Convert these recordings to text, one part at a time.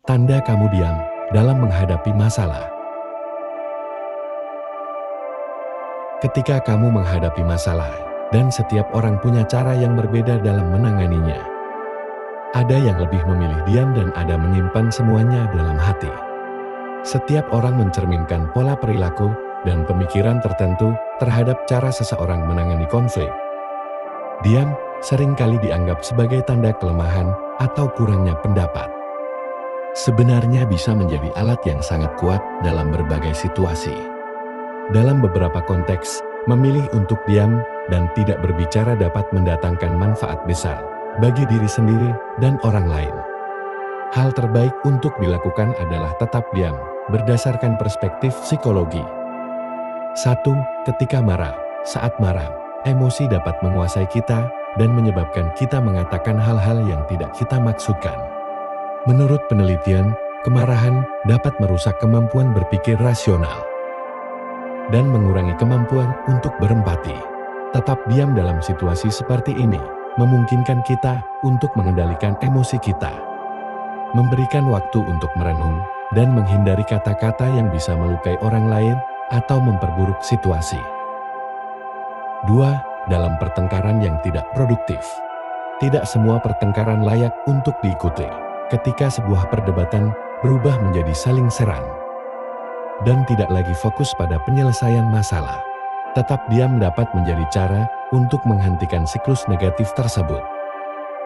tanda kamu diam dalam menghadapi masalah. Ketika kamu menghadapi masalah, dan setiap orang punya cara yang berbeda dalam menanganinya. Ada yang lebih memilih diam dan ada menyimpan semuanya dalam hati. Setiap orang mencerminkan pola perilaku dan pemikiran tertentu terhadap cara seseorang menangani konflik. Diam seringkali dianggap sebagai tanda kelemahan atau kurangnya pendapat. Sebenarnya bisa menjadi alat yang sangat kuat dalam berbagai situasi. Dalam beberapa konteks, memilih untuk diam dan tidak berbicara dapat mendatangkan manfaat besar bagi diri sendiri dan orang lain. Hal terbaik untuk dilakukan adalah tetap diam, berdasarkan perspektif psikologi. 1. Ketika marah. Saat marah, emosi dapat menguasai kita dan menyebabkan kita mengatakan hal-hal yang tidak kita maksudkan. Menurut penelitian, kemarahan dapat merusak kemampuan berpikir rasional dan mengurangi kemampuan untuk berempati. Tetap diam dalam situasi seperti ini memungkinkan kita untuk mengendalikan emosi kita, memberikan waktu untuk merenung, dan menghindari kata-kata yang bisa melukai orang lain atau memperburuk situasi. 2. Dalam pertengkaran yang tidak produktif. Tidak semua pertengkaran layak untuk diikuti. Ketika sebuah perdebatan berubah menjadi saling serang dan tidak lagi fokus pada penyelesaian masalah, tetap diam dapat menjadi cara untuk menghentikan siklus negatif tersebut.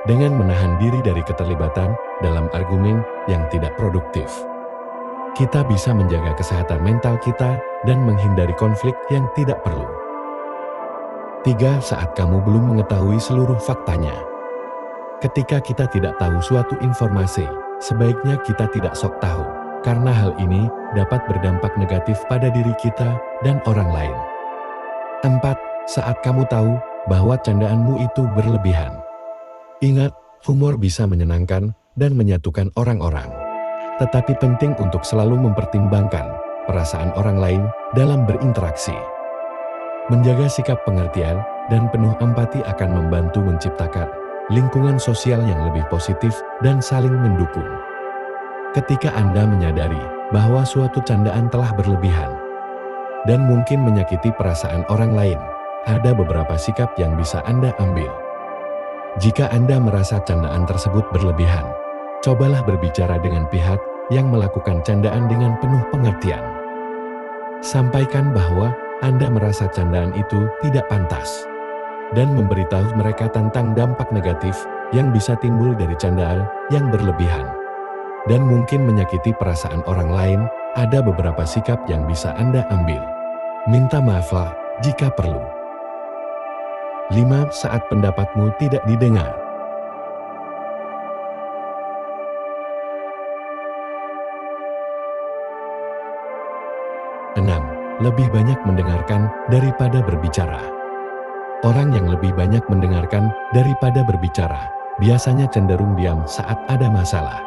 Dengan menahan diri dari keterlibatan dalam argumen yang tidak produktif, kita bisa menjaga kesehatan mental kita dan menghindari konflik yang tidak perlu. 3. Saat kamu belum mengetahui seluruh faktanya. Ketika kita tidak tahu suatu informasi, sebaiknya kita tidak sok tahu, karena hal ini dapat berdampak negatif pada diri kita dan orang lain. 4. Saat kamu tahu bahwa candaanmu itu berlebihan. Ingat, humor bisa menyenangkan dan menyatukan orang-orang. Tetapi penting untuk selalu mempertimbangkan perasaan orang lain dalam berinteraksi. Menjaga sikap pengertian dan penuh empati akan membantu menciptakan lingkungan sosial yang lebih positif dan saling mendukung. Ketika Anda menyadari bahwa suatu candaan telah berlebihan dan mungkin menyakiti perasaan orang lain, ada beberapa sikap yang bisa Anda ambil. Jika Anda merasa candaan tersebut berlebihan, cobalah berbicara dengan pihak yang melakukan candaan dengan penuh pengertian. Sampaikan bahwa Anda merasa candaan itu tidak pantas dan memberitahu mereka tentang dampak negatif yang bisa timbul dari candaan yang berlebihan dan mungkin menyakiti perasaan orang lain. Ada beberapa sikap yang bisa Anda ambil. Minta maaflah jika perlu. 5. Saat pendapatmu tidak didengar. Lebih banyak mendengarkan daripada berbicara. Orang yang lebih banyak mendengarkan daripada berbicara biasanya cenderung diam saat ada masalah.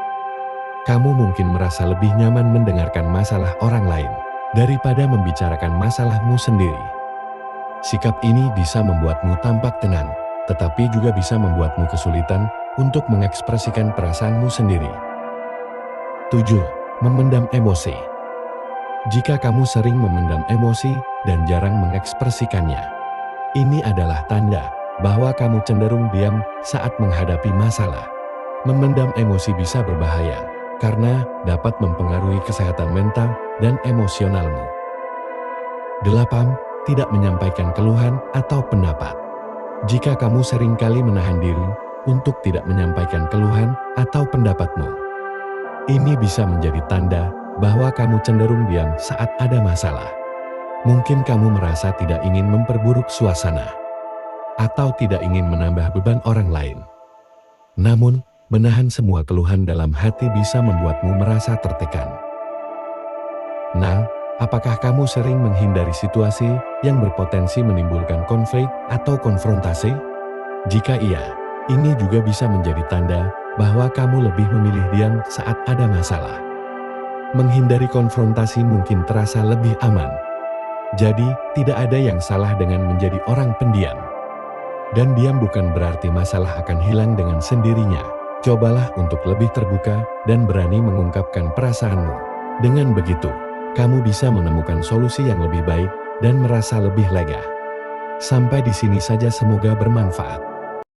Kamu mungkin merasa lebih nyaman mendengarkan masalah orang lain daripada membicarakan masalahmu sendiri. Sikap ini bisa membuatmu tampak tenang, tetapi juga bisa membuatmu kesulitan untuk mengekspresikan perasaanmu sendiri. 7. Memendam emosi. Jika kamu sering memendam emosi dan jarang mengekspresikannya, ini adalah tanda bahwa kamu cenderung diam saat menghadapi masalah. Memendam emosi bisa berbahaya karena dapat mempengaruhi kesehatan mental dan emosionalmu. 8. Tidak menyampaikan keluhan atau pendapat. Jika kamu seringkali menahan diri untuk tidak menyampaikan keluhan atau pendapatmu, ini bisa menjadi tanda bahwa kamu cenderung diam saat ada masalah. Mungkin kamu merasa tidak ingin memperburuk suasana atau tidak ingin menambah beban orang lain. Namun, menahan semua keluhan dalam hati bisa membuatmu merasa tertekan. Apakah kamu sering menghindari situasi yang berpotensi menimbulkan konflik atau konfrontasi? Jika iya, ini juga bisa menjadi tanda bahwa kamu lebih memilih diam saat ada masalah. Menghindari konfrontasi mungkin terasa lebih aman. Jadi, tidak ada yang salah dengan menjadi orang pendiam. Dan diam bukan berarti masalah akan hilang dengan sendirinya. Cobalah untuk lebih terbuka dan berani mengungkapkan perasaanmu. Dengan begitu, kamu bisa menemukan solusi yang lebih baik dan merasa lebih lega. Sampai di sini saja, semoga bermanfaat.